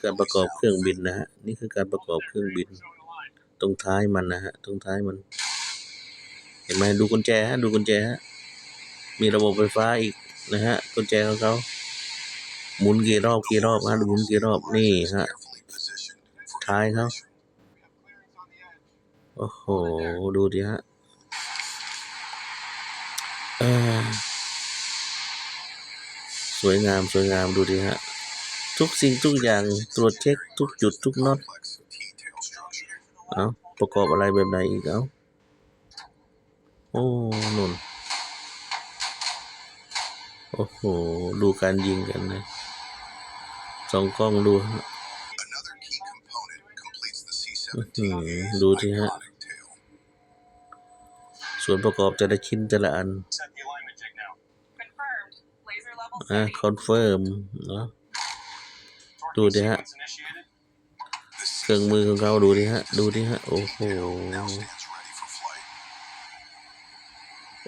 การประกอบเครื่องบินนะฮะนี่คือการประกอบเครื่องบินตรงท้ายมันนะฮะตรงท้ายมันเห็นไหมดูกุญแจฮะดูกุญแจฮะมีระบบไฟฟ้าอีกนะฮะกุญแจของเขาหมุนกี่รอบฮะหมุนกี่รอบนี่ฮะท้ายเขาโอ้โหดูดิฮะสวยงามดูดิฮะทุกสิ่งทุกอย่างตรวจเช็คทุกจุดทุกน็อตประกอบอะไรแบบไหนอีกโอ้นุ่นโอ้โหดูการยิงกันนะส่องกล้องดูฮะดูสิฮะส่วนประกอบแต่ละชิ้นแต่ละอันคอนเฟิร์มเนาะดูดิฮะเครื่องมือของเขาดูดิฮะโ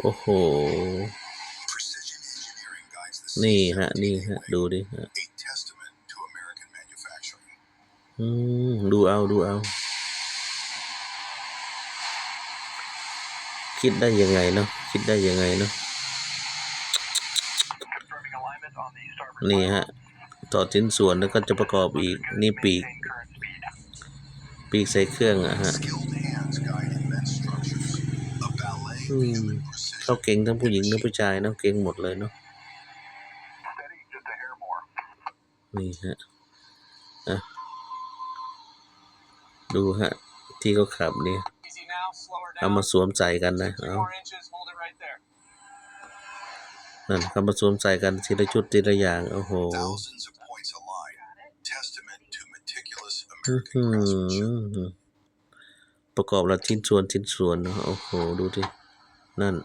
อ้โหนี่ฮะดูดิฮะดูเอาคิดได้ยังไงเนาะนี่ฮะต่อชิ้นส่วนแล้วก็จะประกอบอีกนี่ปีกใส่เครื่องฮะเขาเก่งทั้งผู้หญิงทั้งผู้ชายเนาะเก่งหมดเลยเนาะนี่ฮะดูฮะที่เขาขับนี่เอามาสวมใส่กันนะนั่นเขามาสวมใส่กันทีละชุดทีละอย่างโอ้โหประกอบละชิ้นส่วนเนาะโอ้โหดูดินั่น